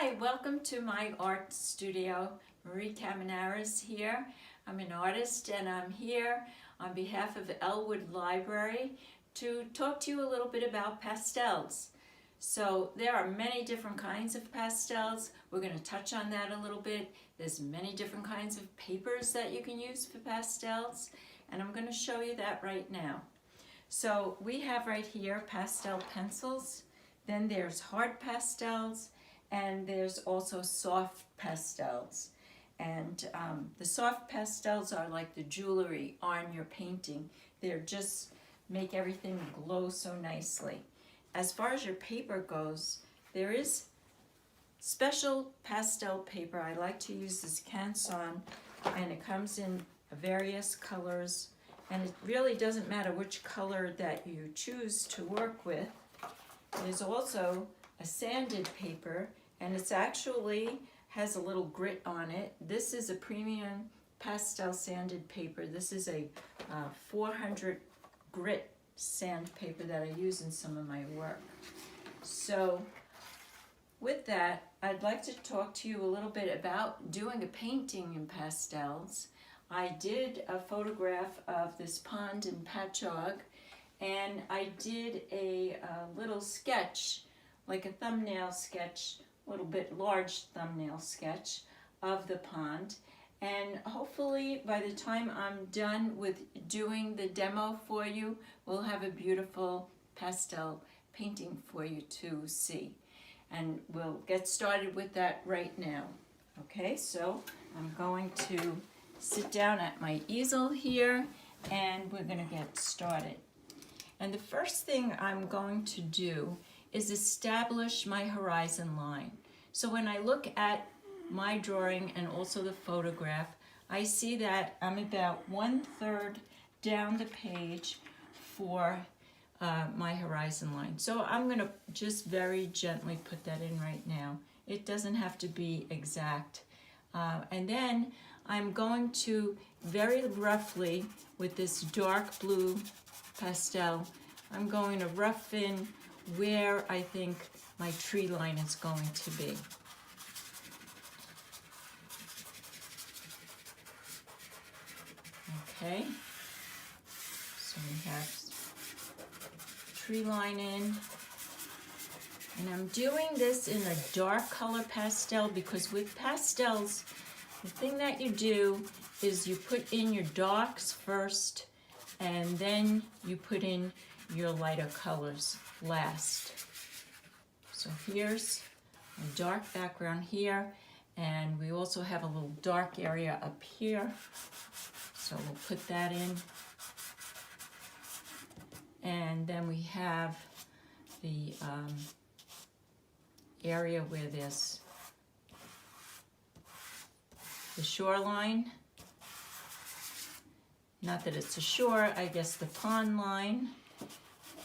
Hi, welcome to my art studio. Marie Camenares here. I'm an artist and I'm here on behalf of Elwood Library to talk to you a little bit about pastels. So there are many different kinds of pastels. We're going to touch on that a little bit. There's many different kinds of papers that you can use for pastels, and I'm going to show you that right now. So we have right here pastel pencils, then there's hard pastels, and there's also soft pastels. And the soft pastels are like the jewelry on your painting. They're just make everything glow so nicely. As far as your paper goes, there is special pastel paper. I like to use this Canson, and it comes in various colors, and it really doesn't matter which color that you choose to work with. There's also a sanded paper, and it's actually has a little grit on it. This is a premium pastel sanded paper. This is a 400 grit sandpaper that I use in some of my work. So with that, I'd like to talk to you a little bit about doing a painting in pastels. I did a photograph of this pond in Patchogue, and I did a little sketch, like a thumbnail sketch, a little bit large thumbnail sketch of the pond. And hopefully by the time I'm done with doing the demo for you, we'll have a beautiful pastel painting for you to see. And we'll get started with that right now. Okay, so I'm going to sit down at my easel here, and we're going to get started. And the first thing I'm going to do is establish my horizon line. So when I look at my drawing and also the photograph, I see that I'm about 1/3 down the page for my horizon line. So I'm going to just very gently put that in right now. It doesn't have to be exact. And then I'm going to very roughly, with this dark blue pastel, I'm going to rough in where I think my tree line is going to be. Okay, so we have tree line in, and I'm doing this in a dark color pastel because with pastels, the thing that you do is you put in your darks first, and then you put in your lighter colors last. So here's a dark background here, and we also have a little dark area up here. So we'll put that in. And then we have the area where there's the shoreline. Not that it's a shore, I guess the pond line.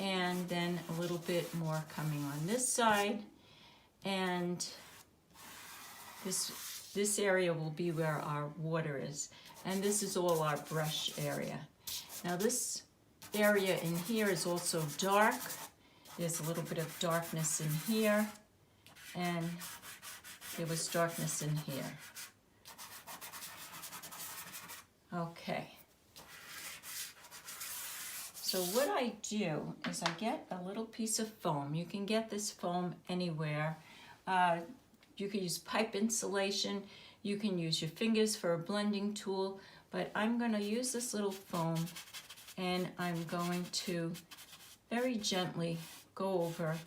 And then a little bit more coming on this side. And this area will be where our water is. And this is all our brush area. Now this area in here is also dark. There's a little bit of darkness in here, and there was darkness in here. Okay. So what I do is I get a little piece of foam. You can get this foam anywhere. You can use pipe insulation. You can use your fingers for a blending tool, but I'm going to use this little foam, and I'm going to very gently go over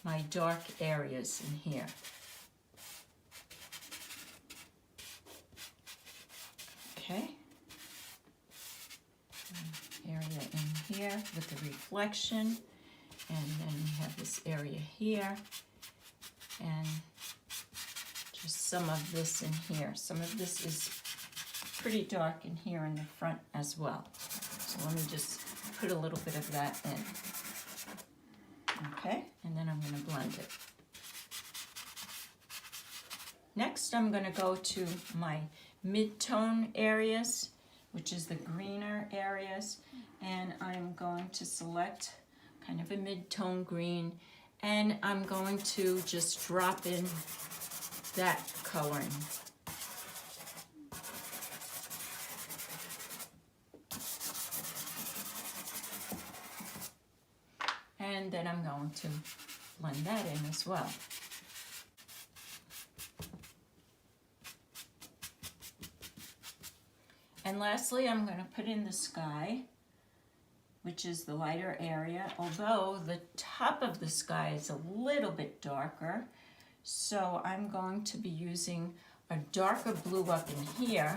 my dark areas in here. Okay. Area in here with the reflection, and then we have this area here, and just some of this in here. Some of this is pretty dark in here in the front as well. So let me just put a little bit of that in. Okay, and then I'm going to blend it. Next, I'm going to go to my mid-tone areas, which is the greener areas, and I'm going to select kind of a mid-tone green, and I'm going to just drop in that coloring. And then I'm going to blend that in as well. And lastly, I'm going to put in the sky, which is the lighter area, although the top of the sky is a little bit darker. So I'm going to be using a darker blue up in here.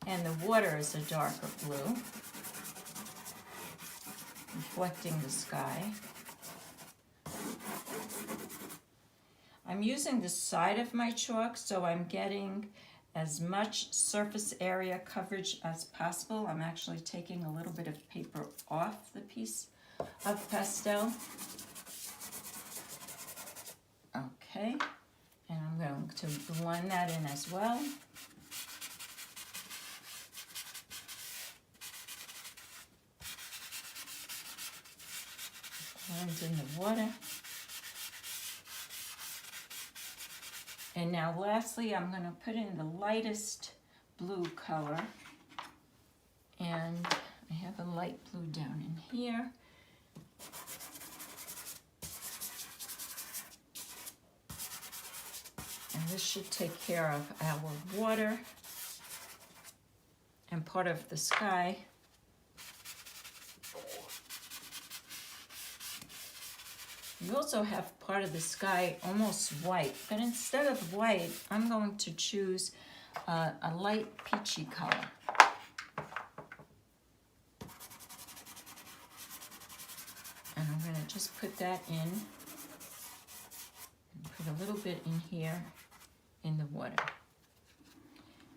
And the water is a darker blue, reflecting the sky. I'm using the side of my chalk, so I'm getting as much surface area coverage as possible. I'm actually taking a little bit of paper off the piece of pastel. Okay, and I'm going to blend that in as well. Blend in the water. And now lastly, I'm going to put in the lightest blue color. And I have a light blue down in here. And this should take care of our water and part of the sky. You also have part of the sky almost white, but instead of white, I'm going to choose a light peachy color. And I'm going to just put that in, and put a little bit in here in the water.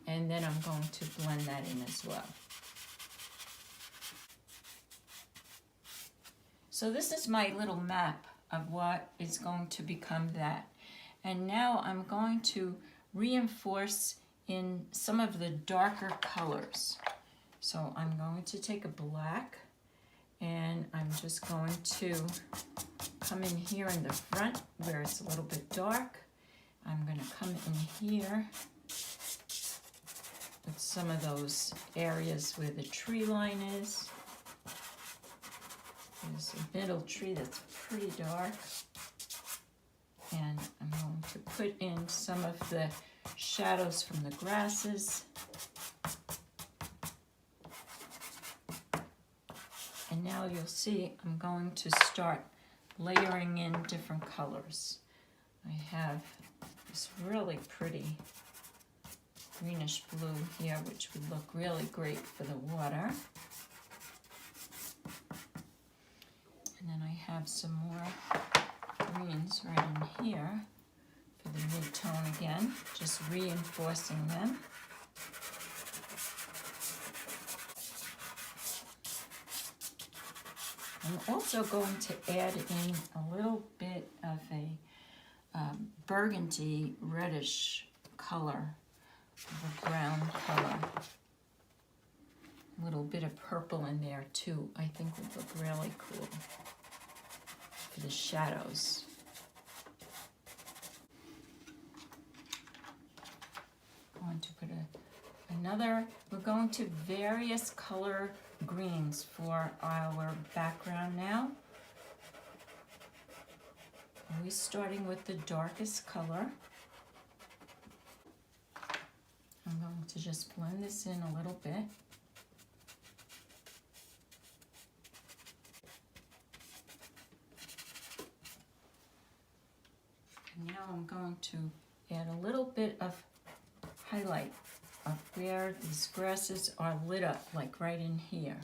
And then I'm going to blend that in as well. So this is my little map of what is going to become that. And now I'm going to reinforce in some of the darker colors. So I'm going to take a black, and I'm just going to come in here in the front where it's a little bit dark. I'm going to come in here with some of those areas where the tree line is. There's a middle tree that's pretty dark. And I'm going to put in some of the shadows from the grasses. And now you'll see I'm going to start layering in different colors. I have this really pretty greenish blue here, which would look really great for the water. And then I have some more greens right in here for the mid-tone again, just reinforcing them. I'm also going to add in a little bit of a burgundy reddish color, a brown color. A little bit of purple in there too, I think would look really cool for the shadows. I'm going to put we're going to various color greens for our background now. We're starting with the darkest color. I'm going to just blend this in a little bit. And now I'm going to add a little bit of highlight of where these grasses are lit up, like right in here.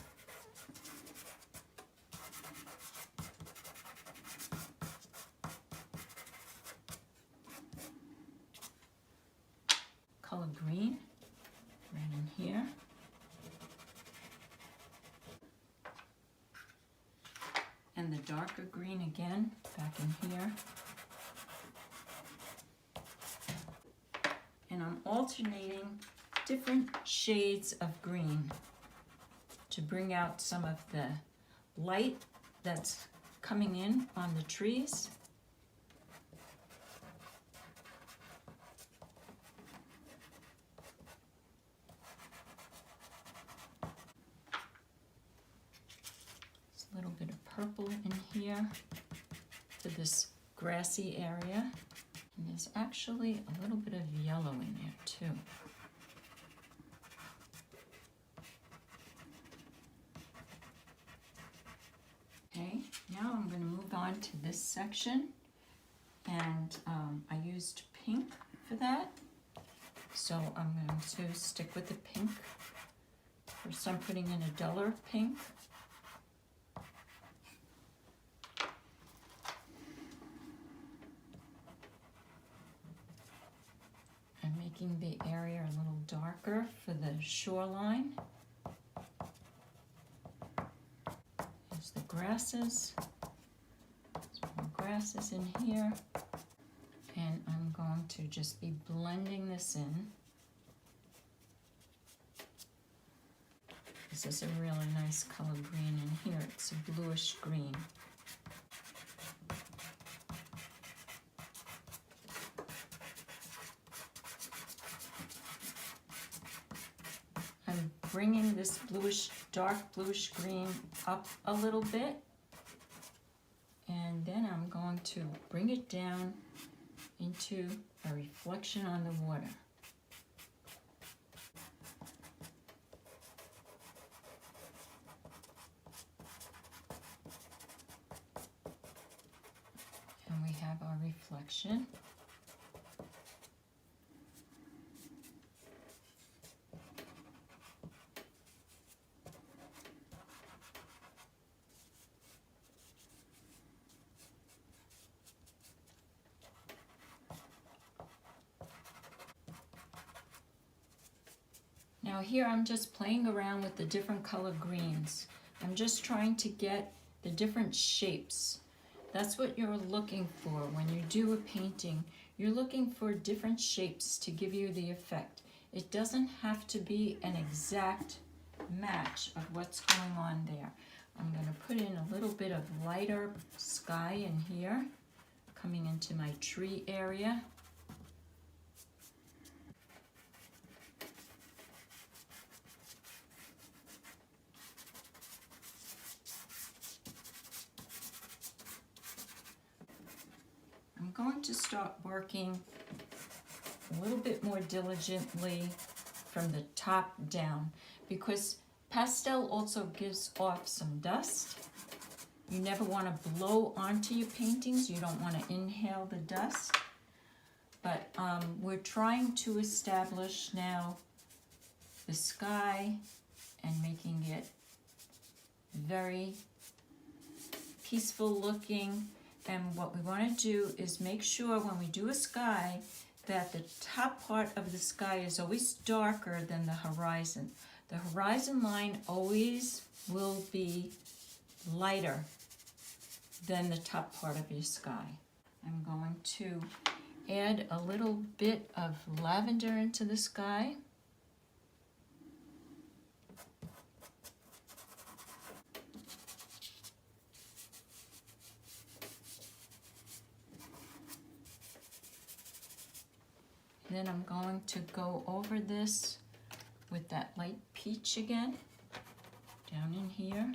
Color green, right in here. And the darker green again, back in here. And I'm alternating different shades of green to bring out some of the light that's coming in on the trees, purple in here for this grassy area. And there's actually a little bit of yellow in there too. Okay, now I'm going to move on to this section, and I used pink for that, so I'm going to stick with the pink. First I'm putting in a duller pink. I'm making the area a little darker for the shoreline. There's the grasses. There's more grasses in here. And I'm going to just be blending this in. This is a really nice color green in here. It's a bluish green. I'm bringing this dark bluish green up a little bit, and then I'm going to bring it down into a reflection on the water. And we have our reflection. Now here I'm just playing around with the different color greens. I'm just trying to get the different shapes. That's what you're looking for when you do a painting. You're looking for different shapes to give you the effect. It doesn't have to be an exact match of what's going on there. I'm going to put in a little bit of lighter sky in here, coming into my tree area. I'm going to start working a little bit more diligently from the top down, because pastel also gives off some dust. You never want to blow onto your paintings. You don't want to inhale the dust. But we're trying to establish now the sky and making it very peaceful looking. And what we want to do is make sure when we do a sky that the top part of the sky is always darker than the horizon. The horizon line always will be lighter than the top part of your sky. I'm going to add a little bit of lavender into the sky. Then I'm going to go over this with that light peach again, down in here.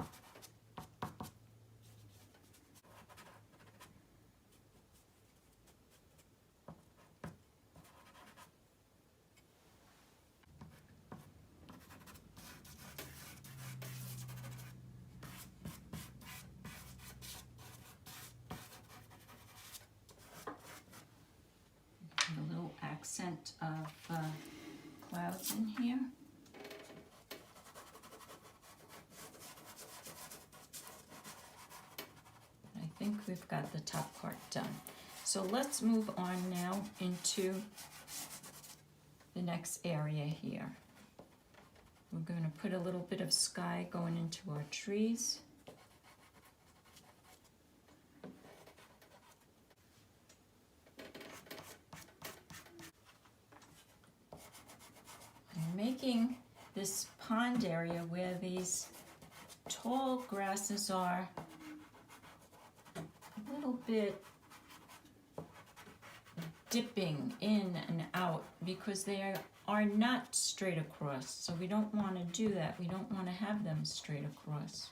A little accent of clouds in here. I think we've got the top part done. So let's move on now into the next area here. We're going to put a little bit of sky going into our trees. I'm making this pond area where these tall grasses are a little bit dipping in and out because they are not straight across. So we don't want to do that. We don't want to have them straight across.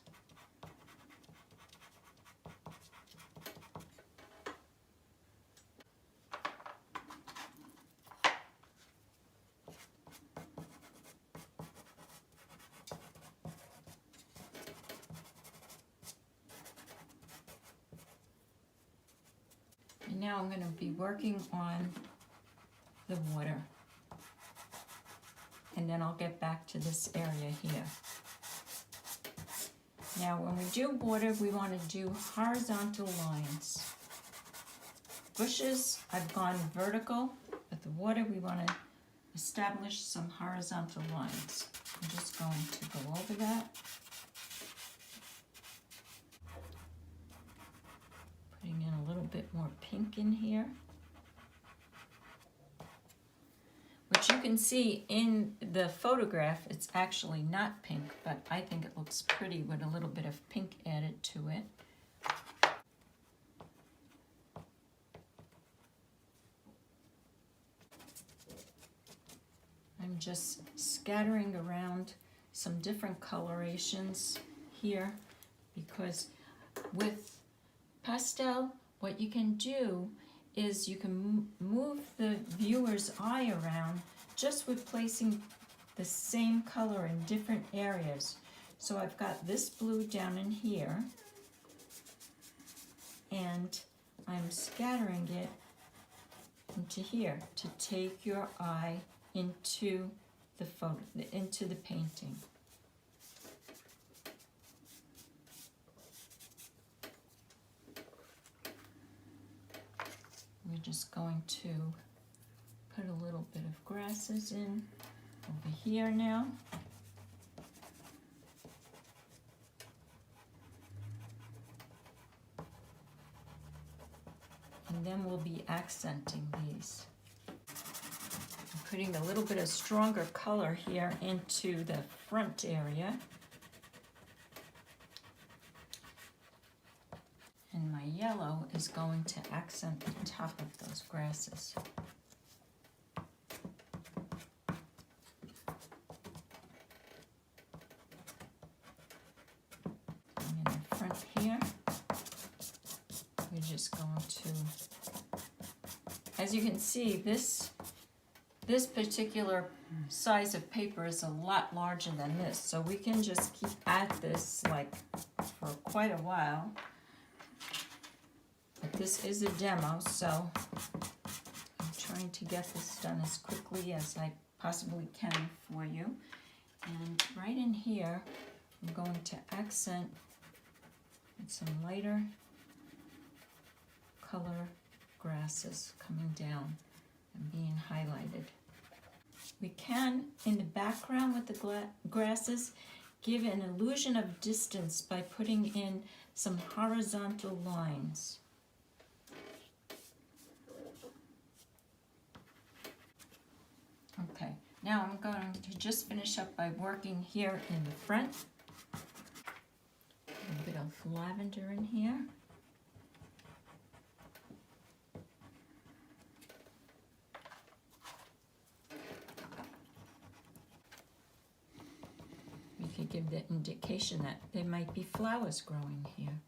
And now I'm going to be working on the water. And then I'll get back to this area here. Now when we do water, we want to do horizontal lines. Bushes, I've gone vertical, but the water we want to establish some horizontal lines. I'm just going to go over that. Putting in a little bit more pink in here. Which you can see in the photograph, it's actually not pink, but I think it looks pretty with a little bit of pink added to it. I'm just scattering around some different colorations here because with pastel, what you can do is you can move the viewer's eye around just with placing the same color in different areas. So I've got this blue down in here, and I'm scattering it into here to take your eye into the photo, into the painting. We're just going to put a little bit of grasses in over here now. And then we'll be accenting these. I'm putting a little bit of stronger color here into the front area. And my yellow is going to accent the top of those grasses. And in the front here, we're just going to, as you can see, this particular size of paper is a lot larger than this, so we can just keep at this like for quite a while. But this is a demo, so I'm trying to get this done as quickly as I possibly can for you. And right in here, I'm going to accent with some lighter color grasses coming down and being highlighted. We can, in the background with the grasses, give an illusion of distance by putting in some horizontal lines. Okay, now I'm going to just finish up by working here in the front. A little bit of lavender in here. We could give the indication that there might be flowers growing here.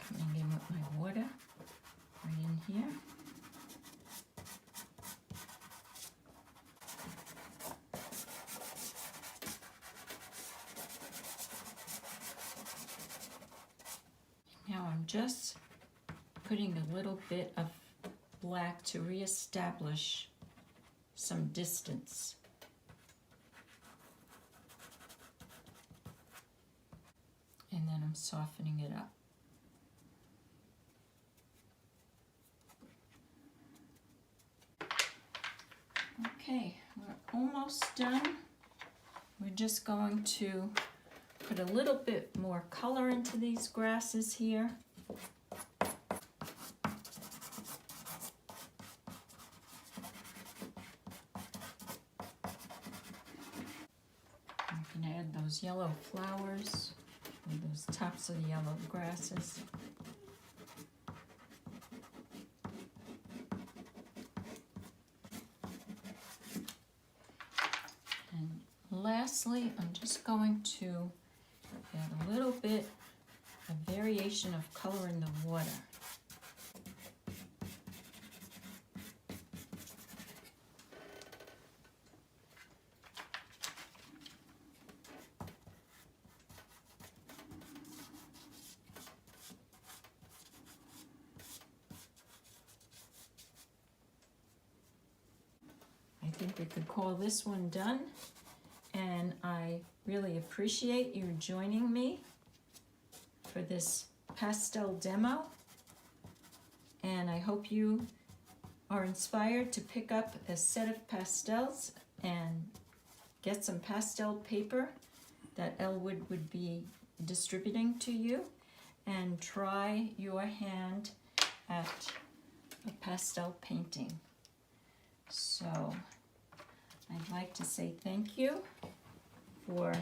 Coming in with my water right in here. Now I'm just putting a little bit of black to reestablish some distance. And then I'm softening it up. Okay, we're almost done. We're just going to put a little bit more color into these grasses here. You can add those yellow flowers or those tops of the yellow grasses. And lastly, I'm just going to add a little bit of variation of color in the water. I think we could call this one done. And I really appreciate you joining me for this pastel demo. And I hope you are inspired to pick up a set of pastels and get some pastel paper that Elwood would be distributing to you, and try your hand at a pastel painting. So I'd like to say thank you for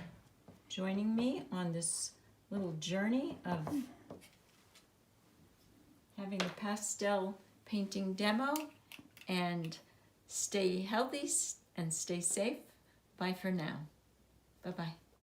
joining me on this little journey of having a pastel painting demo, and stay healthy and stay safe. Bye for now. Bye-bye.